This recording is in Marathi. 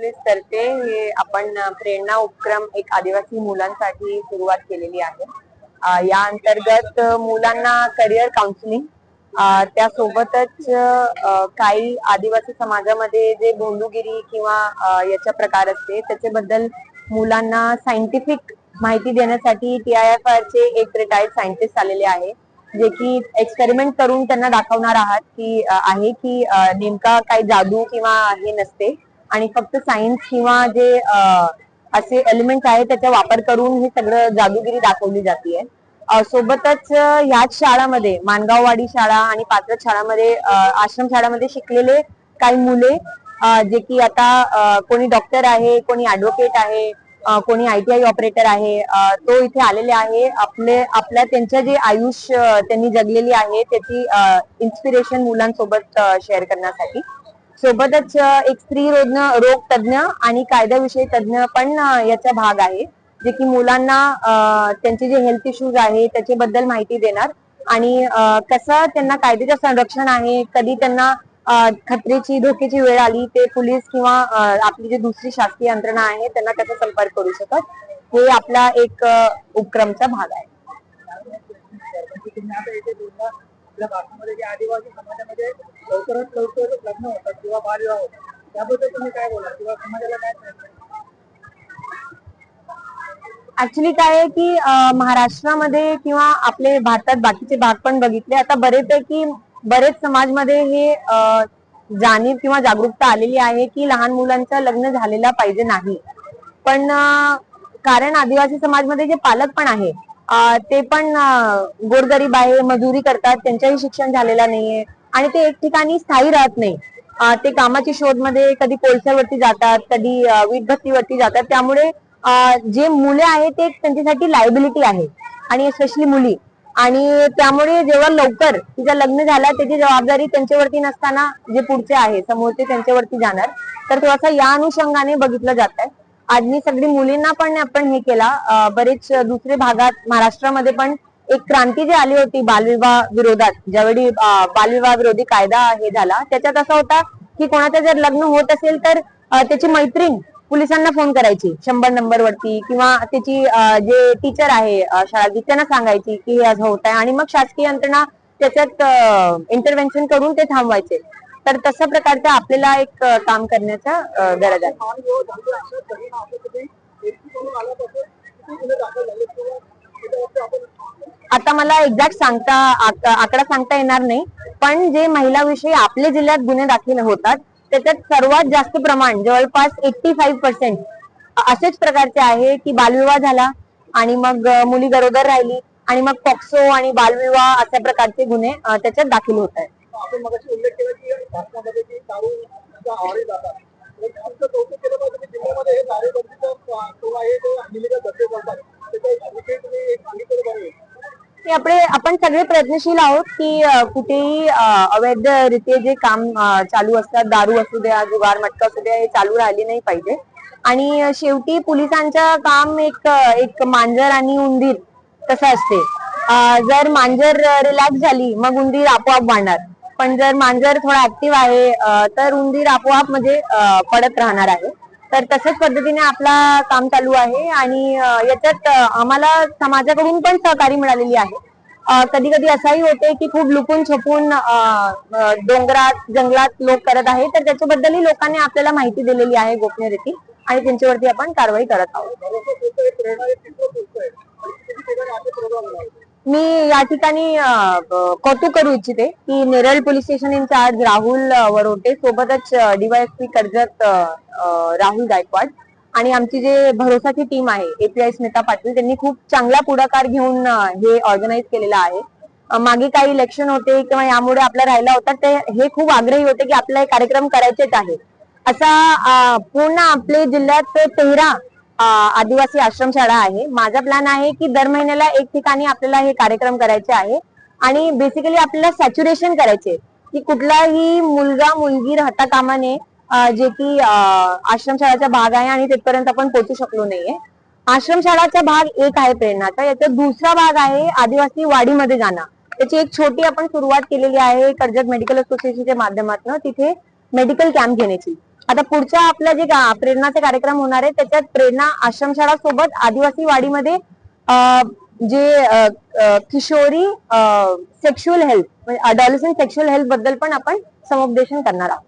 पोलीस तर्फे हे आपण प्रेरणा उपक्रम एक आदिवासी मुलांसाठी सुरुवात केलेली आहे। या अंतर्गत मुलांना करिअर काउन्सिलिंग, त्यासोबतच काही आदिवासी समाजामध्ये जे गोंडूगिरी किंवा याच्या प्रकार असते त्याच्याबद्दल मुलांना सायंटिफिक माहिती देण्यासाठी TIFR चे एक रिटायर्ड सायंटिस्ट आलेले आहे, जे की एक्सपेरिमेंट करून त्यांना दाखवणार आहात की नेमका काही जादू किंवा हे नसते आणि फक्त सायन्स किंवा जे असे एलिमेंट आहेत त्याचा वापर करून हे सगळं जादूगिरी दाखवली जाते। सोबतच याच शाळामध्ये मानगाववाडी शाळा आणि पात्रच शाळामध्ये आश्रम शाळामध्ये शिकलेले काही मुले जे की आता कोणी डॉक्टर आहे, कोणी ऍडव्होकेट आहे, कोणी ITI ऑपरेटर आहे, तो इथे आलेले आहे आपल्या त्यांच्या जे आयुष्य त्यांनी जगलेली आहे त्याची इन्स्पिरेशन मुलांसोबत शेअर करण्यासाठी। सोबतच एक स्त्री रोग तज्ञ आणि कायद्याविषयी तज्ञ पण याचा भाग आहे, जे की मुलांना त्यांचे जे हेल्थ इश्यूज आहे त्याच्याबद्दल माहिती देणार आणि कसं त्यांना कायद्याचं संरक्षण आहे, कधी त्यांना खतरेची धोक्याची वेळ आली ते पोलीस किंवा आपली जी दुसरी शासकीय यंत्रणा आहे त्यांना कसा संपर्क करू शकत, हे आपला एक उपक्रमचा भाग आहे। आपल्या भारतामध्ये जे आदिवासी समाजामध्ये लवकरात लवकर लग्न होतात किंवा बालविवाह होतात, त्याबद्दल तुम्ही काय बोला किंवा समाजाला काय सांगता? ऍक्च्युली काय आहे की महाराष्ट्रामध्ये किंवा आपले भारतात बाकीचे भाग पण बघितले, आता बरेच समाजमध्ये हे जाणीव किंवा जागरूकता आलेली आहे की लहान मुलांचं लग्न झालेला पाहिजे नाही, पण कारण आदिवासी समाजमध्ये जे पालक पण आहे ते पण गोरगरीब आहे, मजुरी करतात, त्यांच्याही शिक्षण झालेला नाहीये आणि ते एक ठिकाणी स्थायी राहत नाही। ते कामाची शोधमध्ये कधी कोळशावरती जातात, कधी वीटभट्टीवरती जातात, त्यामुळे जे मुले आहेत ते त्यांच्यासाठी लायबिलिटी आहे आणि स्पेशली मुली, आणि त्यामुळे जेव्हा लवकर तिचं लग्न झालं त्याची जबाबदारी त्यांच्यावरती नसताना जे पुढचे आहे समोरचे त्यांच्यावरती जाणार, तर थोडासा या अनुषंगाने बघितलं जात आहे। आज मी सगळी मुलींना पण आपण हे केला, बरेच दुसरे भागात महाराष्ट्रामध्ये पण एक क्रांती जी आली होती बालविवाह विरोधात, ज्यावेळी बालविवाह विरोधी कायदा हे झाला, त्याच्यात असा होता की कोणाचं जर लग्न होत असेल तर त्याची मैत्रीण पोलिसांना फोन करायची 100 नंबर वरती, किंवा त्याची जे टीचर आहे शाळेत त्यांना सांगायची की हे असं होत आहे आणि मग शासकीय यंत्रणा त्याच्यात इंटरव्हेन्शन करून ते थांबवायचे। तर तशा प्रकारचं आपल्याला एक काम करण्याचा गरज आहे। आता मला एक्झॅक्ट आकडा सांगता येणार नाही, पण जे महिलाविषयी आपल्या जिल्ह्यात गुन्हे दाखल होतात त्याच्यात सर्वात जास्त प्रमाण जवळपास 85% असेच प्रकारचे आहे की बालविवाह झाला आणि मग मुली गरोदर राहिली आणि मग पॉक्सो आणि बालविवाह अशा प्रकारचे गुन्हे त्याच्यात दाखल होत आहेत। आपण मगाशी उल्लेख केला की भारतामध्ये जी दारूचा आहारी जातात, आमचं कौतुक केलं पाहिजे की जिल्ह्यामध्ये हे दारूबंदीचा तो आहे तो इलिगल धंदे करतात, त्याच्याविषयी तुम्ही एक सांगितलं बरं। आपण सगळे प्रयत्नशील आहोत की कुठेही अवैधरित्या जे काम चालू असतात, दारू असू द्या, जुगार मटका असू द्या, हे चालू राहिले नाही पाहिजे। आणि शेवटी पोलिसांचं काम एक मांजर आणि उंदीर तसं असते, जर मांजर रिलॅक्स झाली मग उंदीर आपोआप वाढणार, पण जर मांजर थोडा ऍक्टिव्ह आहे तर उंदीर आपोआप म्हणजे पडत राहणार आहे। तर तशाच पद्धतीने आपला काम चालू आहे आणि याच्यात आम्हाला समाजाकडून पण सहकार्य मिळालेली आहे। कधी कधी असाही होते की खूप लुपून छपून डोंगरात जंगलात लोक करत आहे, तर त्याच्याबद्दलही लोकांनी आपल्याला माहिती दिलेली आहे गोपनीयरित्या, आणि त्यांच्यावरती आपण कारवाई करत आहोत। मी या ठिकाणी कौतुक करू इच्छिते की Neral police station incharge Rahul Varote, सोबतच DYSP कर्जत राहुल गायकवाड आणि आमची जे भरोसाची टीम आहे API स्मिता पाटील, त्यांनी खूप चांगला पुढाकार घेऊन हे ऑर्गनाईज केलेलं आहे। मागे काही इलेक्शन होते किंवा यामुळे आपला राहिला होता, ते हे खूप आग्रही होते की आपला एक कार्यक्रम करायचेच आहे। असा पूर्ण आपले जिल्ह्यात 13 आदिवासी आश्रमशाळा आहे। माझा प्लॅन आहे की दर महिन्याला एक ठिकाणी आपल्याला हे कार्यक्रम करायचे आहे आणि बेसिकली आपल्याला सॅच्युरेशन करायचे की कुठलाही मुलगा मुलगी राहता कामा नये, जे की आश्रमशाळाचा भाग आहे आणि तिथपर्यंत आपण पोहोचू शकलो नाहीये। आश्रमशाळाचा भाग एक आहे प्रेरणाचा, याचा दुसरा भाग आहे आदिवासी वाडीमध्ये जाणं। त्याची एक छोटी आपण सुरुवात केलेली आहे कर्जत मेडिकल असोसिएशनच्या माध्यमातून, तिथे मेडिकल कॅम्प घेण्याची। आता पुढच्या आपल्या जे प्रेरणाचे कार्यक्रम होणार आहे त्याच्यात प्रेरणा आश्रमशाळा सोबत आदिवासी वाडीमध्ये जे किशोरी सेक्शुअल हेल्थ म्हणजे अडॉलसंट सेक्शुअल हेल्थ बद्दल पण आपण समुपदेशन करणार आहोत.